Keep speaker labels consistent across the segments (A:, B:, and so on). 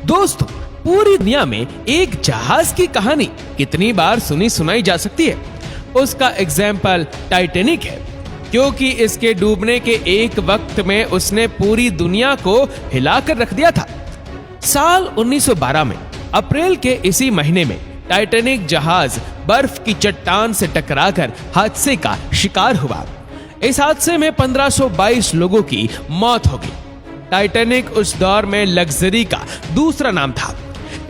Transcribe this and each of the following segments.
A: दोस्तों, पूरी दुनिया में एक जहाज की कहानी कितनी बार सुनी सुनाई जा सकती है। उसका एग्जाम्पल टाइटैनिक है, क्योंकि इसके डूबने के एक वक्त में उसने पूरी दुनिया को हिलाकर रख दिया था। साल 1912 में अप्रैल के इसी महीने में टाइटैनिक जहाज बर्फ की चट्टान से टकराकर हादसे का शिकार हुआ। इस हादसे में 1522 लोगों की मौत हो गई। टाइटैनिक उस दौर में लग्जरी का दूसरा नाम था।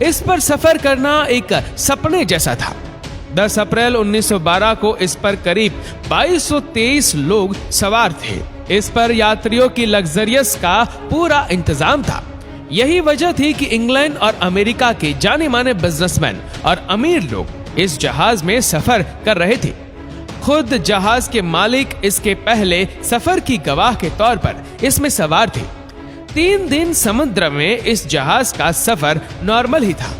A: इस पर सफर करना एक सपने जैसा था। 10 अप्रैल 1912 को इस पर करीब 2223 लोग सवार थे। इस पर यात्रियों की लग्जरियस का पूरा इंतजाम था। यही वजह थी कि इंग्लैंड और अमेरिका के जाने माने बिजनेसमैन और अमीर लोग इस जहाज में सफर कर रहे थे। खुद जहाज के मालिक इसके पहले सफर की गवाह के तौर पर इसमें सवार थे। 3 दिन समुद्र में इस जहाज का सफर नॉर्मल ही था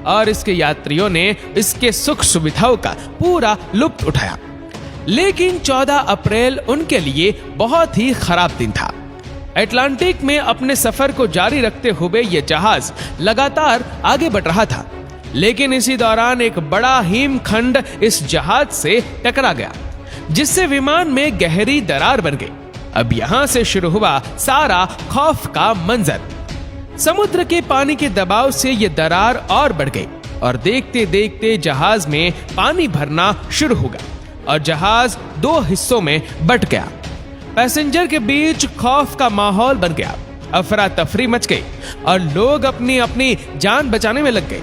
A: और इसके यात्रियों ने इसके सुख सुविधाओं का पूरा लुत्फ उठाया। लेकिन 14 अप्रैल उनके लिए बहुत ही खराब दिन था। अटलांटिक में अपने सफर को जारी रखते हुए यह जहाज लगातार आगे बढ़ रहा था, लेकिन इसी दौरान एक बड़ा हिमखंड इस जहाज से टकरा गया, जिससे विमान में गहरी दरार बन गई। अब यहां से शुरू हुआ सारा खौफ का मंजर। समुद्र के पानी के दबाव से यह दरार और बढ़ गई और देखते देखते जहाज में पानी भरना शुरू हो गया और जहाज 2 हिस्सों में बंट गया। पैसेंजर के बीच खौफ का माहौल बन गया। अफरा तफरी मच गई और लोग अपनी अपनी जान बचाने में लग गए।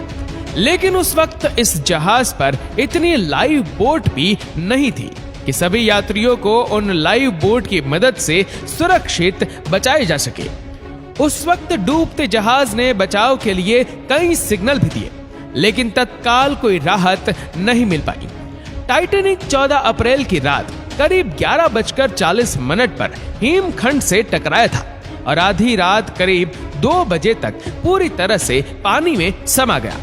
A: लेकिन उस वक्त इस जहाज पर इतनी लाइव बोट भी नहीं थी कि सभी यात्रियों को उन लाइव बोट की मदद से सुरक्षित बचाए जा सके। उस वक्त डूबते जहाज ने बचाव के लिए कई सिग्नल भी दिए, लेकिन तत्काल कोई राहत नहीं मिल पाई। टाइटैनिक 14 अप्रैल की रात करीब 11:40 पर हिमखंड से टकराया था और आधी रात करीब 2 बजे तक पूरी तरह से पानी में समा गया।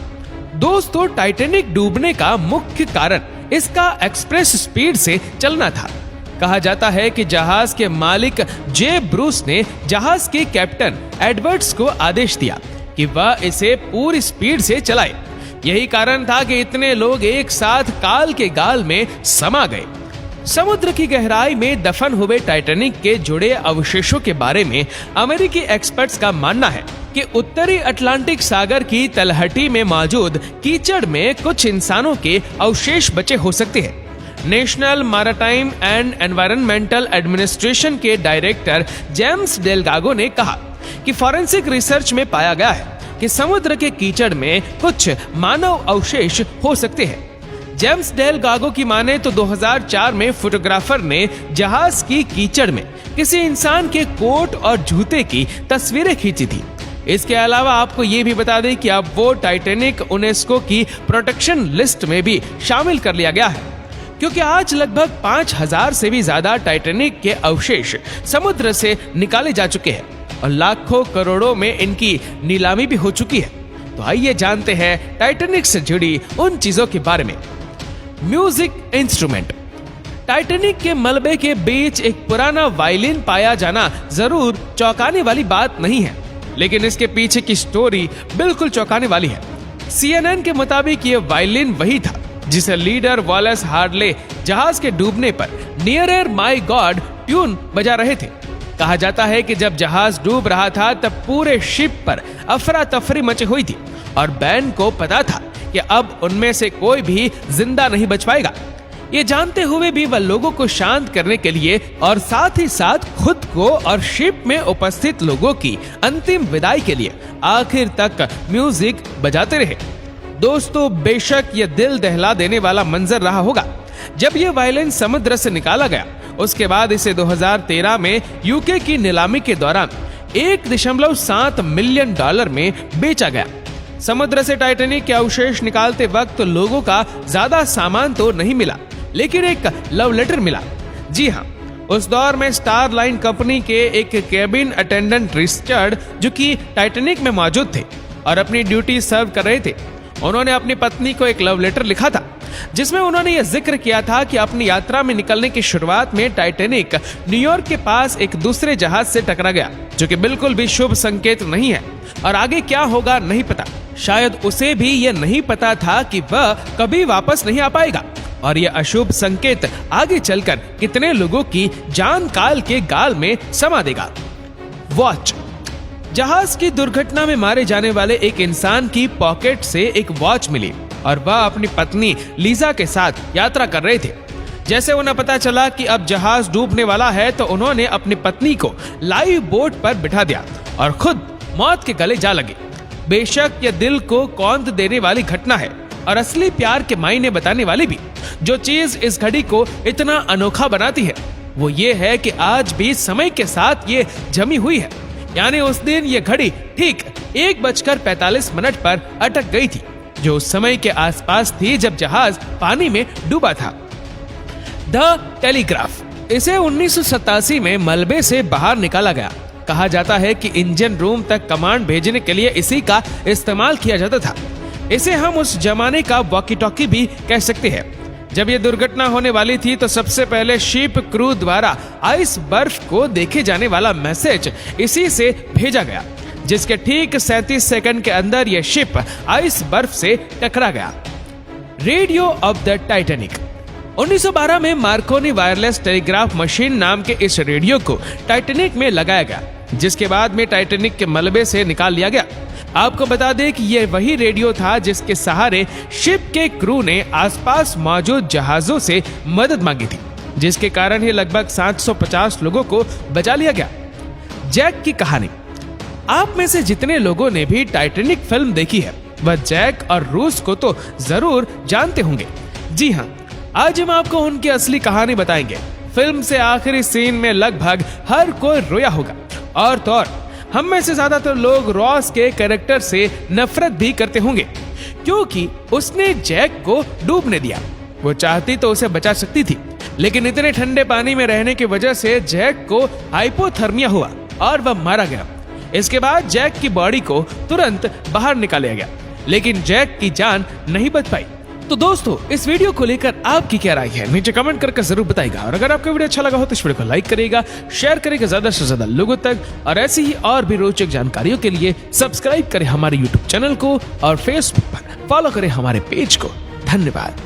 A: दोस्तों, टाइटैनिक डूबने का मुख्य कारण इसका एक्सप्रेस स्पीड से चलना था। कहा जाता है कि जहाज के मालिक जे ब्रूस ने जहाज के कैप्टन एडवर्ड्स को आदेश दिया कि वह इसे पूरी स्पीड से चलाए। यही कारण था कि इतने लोग एक साथ काल के गाल में समा गए। समुद्र की गहराई में दफन हुए टाइटैनिक के जुड़े अवशेषों के बारे में अमेरिकी एक्सपर्ट्स का मानना है कि उत्तरी अटलांटिक सागर की तलहटी में मौजूद कीचड़ में कुछ इंसानों के अवशेष बचे हो सकते हैं। National maritime and environmental administration के डायरेक्टर जेम्स डेलगागो ने कहा कि फॉरेंसिक रिसर्च में पाया गया है कि समुद्र के कीचड़ में कुछ मानव अवशेष हो सकते हैं। जेम्स डेलगागो की माने तो 2004 में फोटोग्राफर ने जहाज की कीचड़ में किसी इंसान के कोट और जूते की तस्वीरें खींची थी। इसके अलावा आपको ये भी बता दें कि अब वो टाइटैनिक यूनेस्को की प्रोटेक्शन लिस्ट में भी शामिल कर लिया गया है, क्योंकि आज लगभग 5000 से भी ज्यादा टाइटैनिक के अवशेष समुद्र से निकाले जा चुके हैं और लाखों करोड़ों में इनकी नीलामी भी हो चुकी है। तो आइए जानते हैं टाइटैनिक से जुड़ी उन चीजों के बारे में। Music instrument. टाइटैनिक के मलबे के बीच एक पुराना वायलिन पाया जाना जरूर चौंकाने वाली बात नहीं है, लेकिन इसके पीछे की स्टोरी बिल्कुल चौंकाने वाली है। CNN के मुताबिक ये वायलिन वही था जिसे लीडर वॉलेस हार्डले जहाज के डूबने पर नियरर माय गॉड ट्यून बजा रहे थे। कहा जाता है कि जब जहाज डूब रहा था तब पूरे शिप पर अफरा तफरी मची हुई थी और बैंड को पता था कि अब उनमें से कोई भी जिंदा नहीं बच पाएगा। ये जानते हुए भी वह लोगों को शांत करने के लिए और साथ ही साथ खुद को और शिप में उपस्थित लोगों की अंतिम विदाई के लिए आखिर तक म्यूजिक बजाते रहे। दोस्तों, बेशक ये दिल दहला देने वाला मंजर रहा होगा। जब ये वायलिन समुद्र से निकाला गया, उसके बाद इसे 2013 में यूके की नीलामी के दौरान $1.7 मिलियन में बेचा गया। समुद्र से टाइटैनिक के अवशेष निकालते वक्त लोगों का ज्यादा सामान तो नहीं मिला, लेकिन एक लव लेटर मिला। जी हाँ, उस दौर में स्टार लाइन कंपनी के एक कैबिन अटेंडेंट रिचर्ड, जो कि टाइटैनिक में मौजूद थे और अपनी ड्यूटी सर्व कर रहे थे, उन्होंने अपनी पत्नी को एक लव लेटर लिखा था जिसमें उन्होंने यह जिक्र किया था कि अपनी यात्रा में निकलने की शुरुआत में टाइटैनिक न्यूयॉर्क के पास एक दूसरे जहाज से टकरा गया, जो कि बिल्कुल भी शुभ संकेत नहीं है और आगे क्या होगा नहीं पता। शायद उसे भी यह नहीं पता था कि वह कभी वापस नहीं आ पाएगा और यह अशुभ संकेत आगे चलकर कितने लोगों की जान काल के गाल में समा देगा। वॉच। जहाज की दुर्घटना में मारे जाने वाले एक इंसान की पॉकेट से एक वॉच मिली और वह अपनी पत्नी लीजा के साथ यात्रा कर रहे थे। जैसे उन्हें पता चला कि अब जहाज डूबने वाला है तो उन्होंने अपनी पत्नी को लाइव बोट पर बिठा दिया और खुद मौत के गले जा लगे। बेशक यह दिल को कौंध देने वाली घटना है और असली प्यार के मायने बताने वाली भी। जो चीज इस घड़ी को इतना अनोखा बनाती है वो ये है कि आज भी समय के साथ ये जमी हुई है। यानी उस दिन ये घड़ी ठीक 1:45 पर अटक गई थी, जो उस समय के आसपास थी जब जहाज पानी में डूबा था। The telegraph. इसे 1987 में मलबे से बाहर निकाला गया। कहा जाता है कि इंजन रूम तक कमांड भेजने के लिए इसी का इस्तेमाल किया जाता था। इसे हम उस जमाने का वॉकी टॉकी भी कह सकते हैं। जब यह दुर्घटना होने वाली थी तो सबसे पहले शिप क्रू द्वारा आइस बर्फ को देखे जाने वाला मैसेज इसी से भेजा गया, जिसके ठीक 37 सेकंड के अंदर यह शिप आइस बर्फ से टकरा गया। Radio of the Titanic. 1912 में मार्कोनी वायरलेस टेलीग्राफ मशीन नाम के इस रेडियो को टाइटैनिक में लगाया गया, जिसके बाद में टाइटैनिक के मलबे से निकाल लिया गया। आपको बता दें कि यह वही रेडियो था जिसके सहारे शिप के क्रू ने आसपास मौजूद जहाजों से मदद मांगी थी, जिसके कारण ही लगभग 750 लोगों को बचा लिया गया। जैक की कहानी। आप में से जितने लोगों ने भी टाइटैनिक फिल्म देखी है वह जैक और रूस को तो जरूर जानते होंगे। जी हाँ, आज हम आपको उनकी असली कहानी बताएंगे। फिल्म से आखिरी सीन में लगभग हर कोई रोया होगा और तो और हम में से ज्यादातर लोग रॉस के कैरेक्टर से नफरत भी करते होंगे, क्योंकि उसने जैक को डूबने दिया। वो चाहती तो उसे बचा सकती थी, लेकिन इतने ठंडे पानी में रहने की वजह से जैक को हाइपोथर्मिया हुआ और वह मारा गया। इसके बाद जैक की बॉडी को तुरंत बाहर निकाला गया, लेकिन जैक की जान नहीं बच पाई। तो दोस्तों, इस वीडियो को लेकर आपकी क्या राय है नीचे कमेंट करके जरूर बताइएगा। और अगर आपको वीडियो अच्छा लगा हो तो इस वीडियो को लाइक करिएगा, शेयर करिएगा ज्यादा से ज्यादा लोगों तक, और ऐसी ही और भी रोचक जानकारियों के लिए सब्सक्राइब करें हमारे यूट्यूब चैनल को और फेसबुक पर फॉलो करें हमारे पेज को। धन्यवाद।